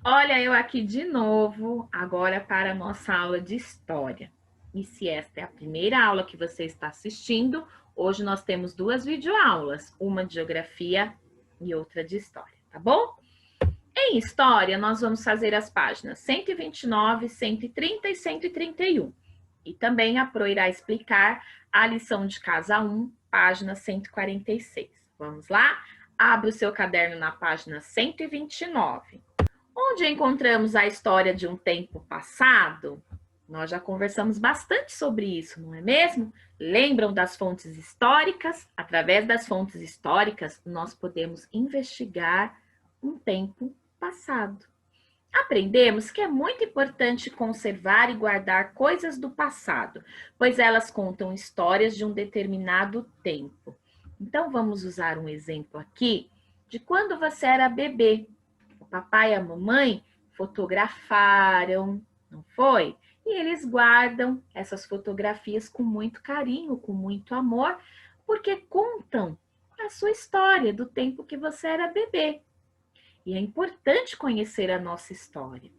Olha, eu aqui de novo, agora para a nossa aula de história. E se esta é a primeira aula que você está assistindo, hoje nós temos duas videoaulas, uma de geografia e outra de história, tá bom? Em história, nós vamos fazer as páginas 129, 130 e 131. E também a Pro irá explicar a lição de casa 1, página 146. Vamos lá? Abra o seu caderno na página 129. Onde encontramos a história de um tempo passado? Nós já conversamos bastante sobre isso, não é mesmo? Lembram das fontes históricas? Através das fontes históricas, nós podemos investigar um tempo passado. Aprendemos que é muito importante conservar e guardar coisas do passado, pois elas contam histórias de um determinado tempo. Então, vamos usar um exemplo aqui de quando você era bebê. O papai e a mamãe fotografaram, não foi? E eles guardam essas fotografias com muito carinho, com muito amor, porque contam a sua história do tempo que você era bebê. E é importante conhecer a nossa história.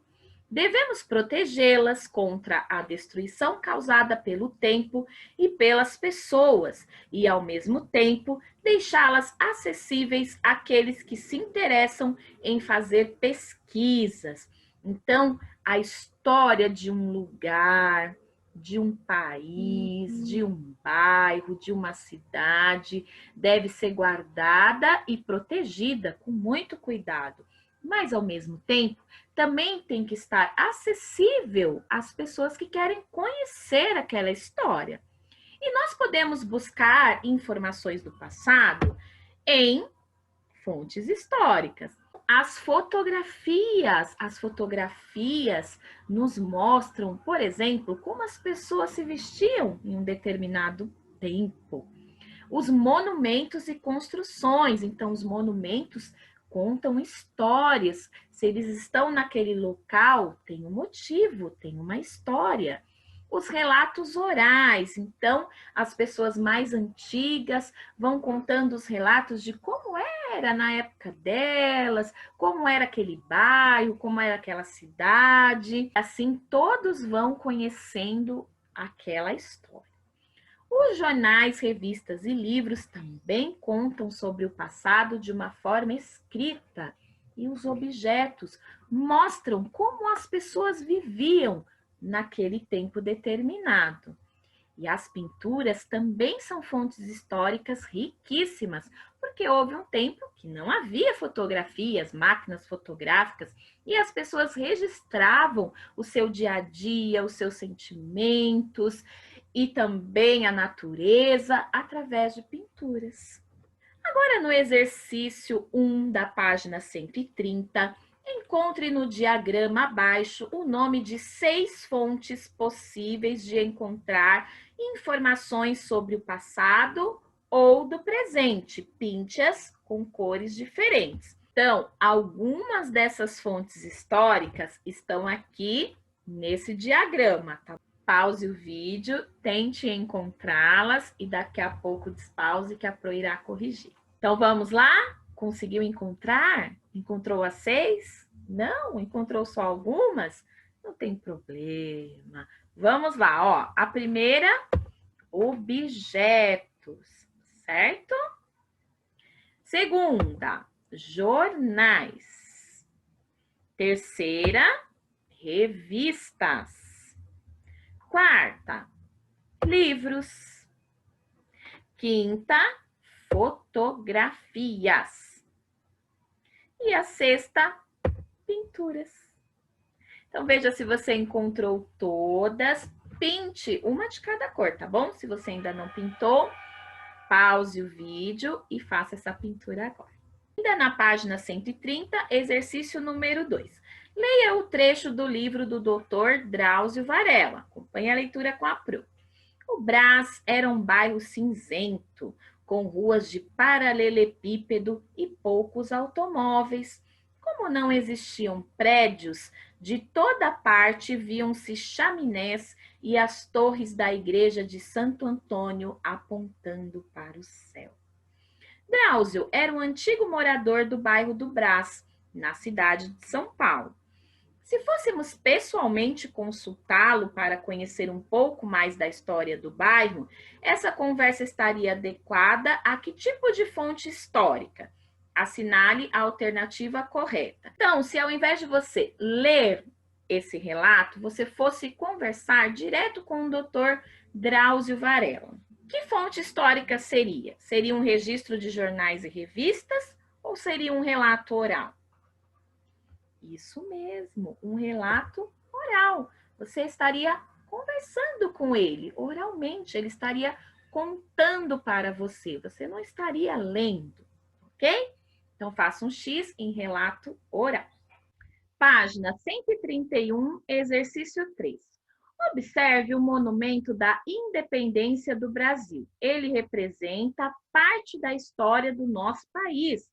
Devemos protegê-las contra a destruição causada pelo tempo e pelas pessoas, e, ao mesmo tempo, deixá-las acessíveis àqueles que se interessam em fazer pesquisas. Então, a história de um lugar, de um país, de um bairro, de uma cidade, deve ser guardada e protegida com muito cuidado. Mas, ao mesmo tempo, também tem que estar acessível às pessoas que querem conhecer aquela história. E nós podemos buscar informações do passado em fontes históricas. As fotografias nos mostram, por exemplo, como as pessoas se vestiam em um determinado tempo. Os monumentos e construções, então os monumentos contam histórias. Se eles estão naquele local, tem um motivo, tem uma história. Os relatos orais, então as pessoas mais antigas vão contando os relatos de como era na época delas, como era aquele bairro, como era aquela cidade. Assim todos vão conhecendo aquela história. Os jornais, revistas e livros também contam sobre o passado de uma forma escrita, e os objetos mostram como as pessoas viviam naquele tempo determinado. E as pinturas também são fontes históricas riquíssimas, porque houve um tempo que não havia fotografias, máquinas fotográficas, e as pessoas registravam o seu dia a dia, os seus sentimentos e também a natureza através de pinturas. Agora, no exercício 1 da página 130, encontre no diagrama abaixo o nome de 6 fontes possíveis de encontrar informações sobre o passado ou do presente. Pinte-as com cores diferentes. Então, algumas dessas fontes históricas estão aqui nesse diagrama, tá? Pause o vídeo, tente encontrá-las e daqui a pouco despause que a Pro irá corrigir. Então vamos lá? Conseguiu encontrar? Encontrou as 6? Não? Encontrou só algumas? Não tem problema. Vamos lá, ó. A primeira, objetos, certo? Segunda, jornais. Terceira, revistas. Quarta, livros. Quinta, fotografias. E a sexta, pinturas. Então, veja se você encontrou todas. Pinte uma de cada cor, tá bom? Se você ainda não pintou, pause o vídeo e faça essa pintura agora. Ainda na página 130, exercício número 2. Leia o trecho do livro do Dr. Drauzio Varela. Acompanhe a leitura com a Pro. O Brás era um bairro cinzento, com ruas de paralelepípedo e poucos automóveis. Como não existiam prédios, de toda parte viam-se chaminés e as torres da igreja de Santo Antônio apontando para o céu. Drauzio era um antigo morador do bairro do Brás, na cidade de São Paulo. Se fôssemos pessoalmente consultá-lo para conhecer um pouco mais da história do bairro, essa conversa estaria adequada a que tipo de fonte histórica? Assinale a alternativa correta. Então, se ao invés de você ler esse relato, você fosse conversar direto com o Dr. Drauzio Varela, que fonte histórica seria? Seria um registro de jornais e revistas ou seria um relato oral? Isso mesmo, um relato oral. Você estaria conversando com ele oralmente, ele estaria contando para você, você não estaria lendo, ok? Então, faça um X em relato oral. Página 131, exercício 3. Observe o monumento da independência do Brasil. Ele representa parte da história do nosso país.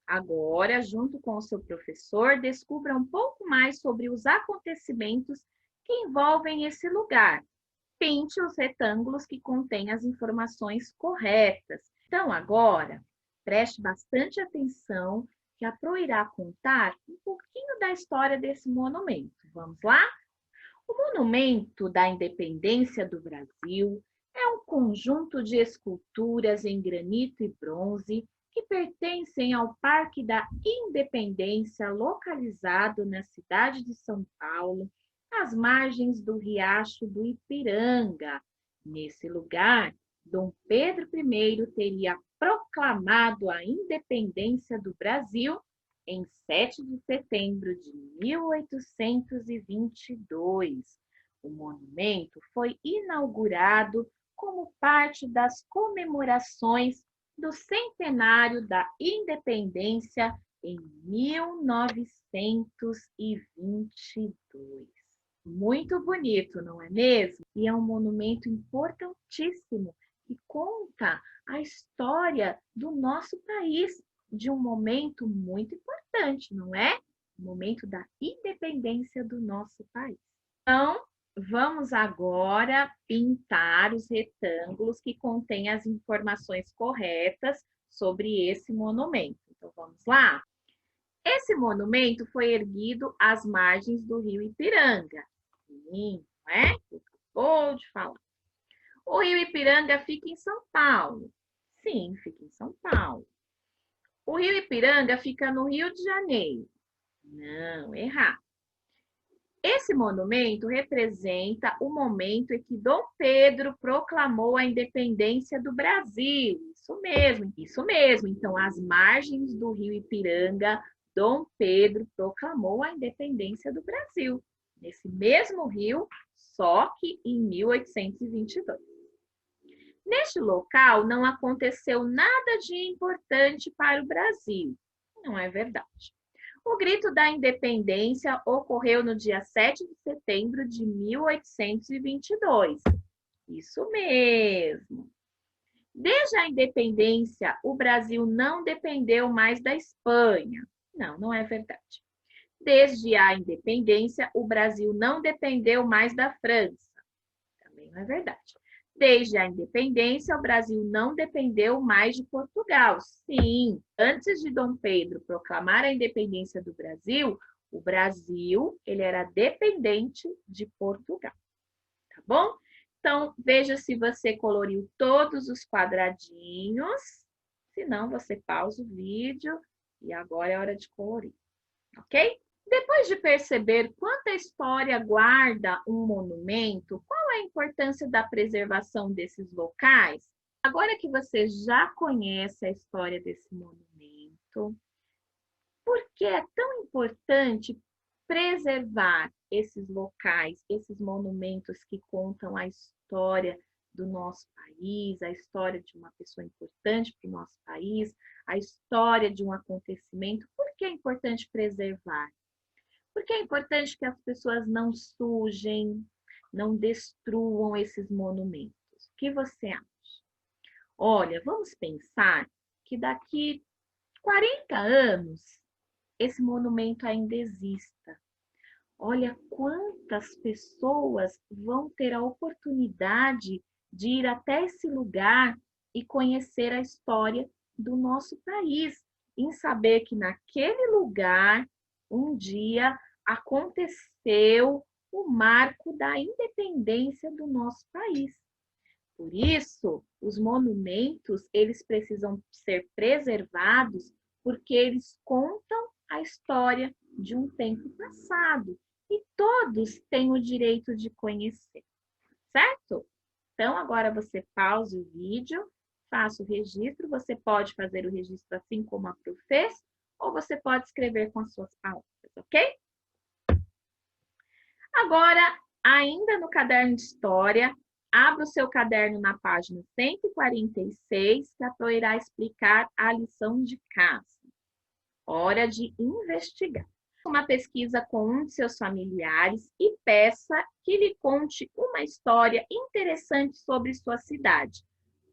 Agora, junto com o seu professor, descubra um pouco mais sobre os acontecimentos que envolvem esse lugar. Pinte os retângulos que contêm as informações corretas. Então, agora, preste bastante atenção, que a Pro irá contar um pouquinho da história desse monumento. Vamos lá? O Monumento da Independência do Brasil é um conjunto de esculturas em granito e bronze que pertencem ao Parque da Independência, localizado na cidade de São Paulo, às margens do Riacho do Ipiranga. Nesse lugar, Dom Pedro I teria proclamado a independência do Brasil em 7 de setembro de 1822. O monumento foi inaugurado como parte das comemorações do centenário da independência em 1922. Muito bonito, não é mesmo? E é um monumento importantíssimo que conta a história do nosso país, de um momento muito importante, não é? O momento da independência do nosso país. Então, vamos agora pintar os retângulos que contêm as informações corretas sobre esse monumento. Então, vamos lá? Esse monumento foi erguido às margens do rio Ipiranga. Sim, não é? Acabou de falar. O rio Ipiranga fica em São Paulo. Sim, fica em São Paulo. O rio Ipiranga fica no Rio de Janeiro. Não, errado. Esse monumento representa o momento em que Dom Pedro proclamou a independência do Brasil. Isso mesmo, isso mesmo. Então, às margens do rio Ipiranga, Dom Pedro proclamou a independência do Brasil. Nesse mesmo rio, só que em 1822. Neste local não aconteceu nada de importante para o Brasil. Não é verdade. O grito da independência ocorreu no dia 7 de setembro de 1822. Isso mesmo. Desde a independência, o Brasil não dependeu mais da Espanha. Não, não é verdade. Desde a independência, o Brasil não dependeu mais da França. Também não é verdade. Desde a independência, o Brasil não dependeu mais de Portugal. Sim, antes de Dom Pedro proclamar a independência do Brasil, o Brasil ele era dependente de Portugal. Tá bom? Então, veja se você coloriu todos os quadradinhos. Se não, você pausa o vídeo e agora é hora de colorir. Ok? Depois de perceber quanta história guarda um monumento, qual é a importância da preservação desses locais? Agora que você já conhece a história desse monumento, por que é tão importante preservar esses locais, esses monumentos que contam a história do nosso país, a história de uma pessoa importante para o nosso país, a história de um acontecimento? Por que é importante preservar? Porque é importante que as pessoas não sujem, não destruam esses monumentos. O que você acha? Olha, vamos pensar que daqui 40 anos esse monumento ainda exista. Olha quantas pessoas vão ter a oportunidade de ir até esse lugar e conhecer a história do nosso país, em saber que naquele lugar um dia aconteceu o marco da independência do nosso país. Por isso, os monumentos, eles precisam ser preservados porque eles contam a história de um tempo passado e todos têm o direito de conhecer, certo? Então, agora você pausa o vídeo, faça o registro, você pode fazer o registro assim como a Pro fez, ou você pode escrever com as suas palavras, ok? Agora, ainda no caderno de história, abra o seu caderno na página 146, que a Pro irá explicar a lição de casa. Hora de investigar. Uma pesquisa com um de seus familiares e peça que lhe conte uma história interessante sobre sua cidade.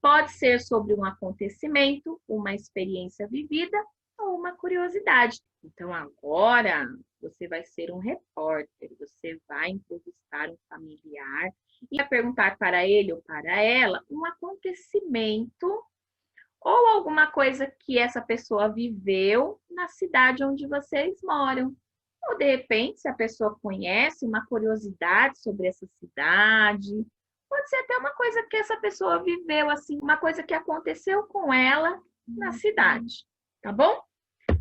Pode ser sobre um acontecimento, uma experiência vivida ou uma curiosidade. Então, agora você vai ser um repórter, você vai entrevistar um familiar e vai perguntar para ele ou para ela um acontecimento ou alguma coisa que essa pessoa viveu na cidade onde vocês moram. Ou, de repente, se a pessoa conhece uma curiosidade sobre essa cidade, pode ser até uma coisa que essa pessoa viveu, assim, uma coisa que aconteceu com ela na cidade, tá bom?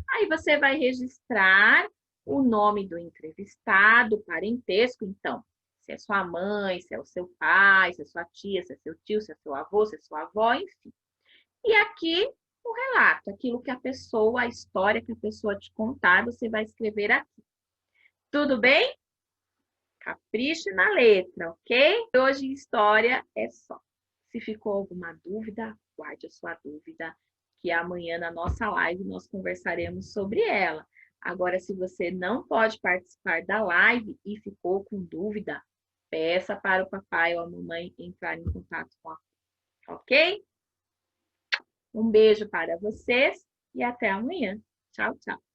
Aí você vai registrar o nome do entrevistado, parentesco, então, se é sua mãe, se é o seu pai, se é sua tia, se é seu tio, se é seu avô, se é sua avó, enfim. E aqui o relato, aquilo que a pessoa, a história que a pessoa te contar, você vai escrever aqui. Tudo bem? Capriche na letra, ok? Hoje história é só. Se ficou alguma dúvida, guarde a sua dúvida, que amanhã na nossa live nós conversaremos sobre ela. Agora, se você não pode participar da live e ficou com dúvida, peça para o papai ou a mamãe entrar em contato com a, ok? Um beijo para vocês e até amanhã. Tchau, tchau.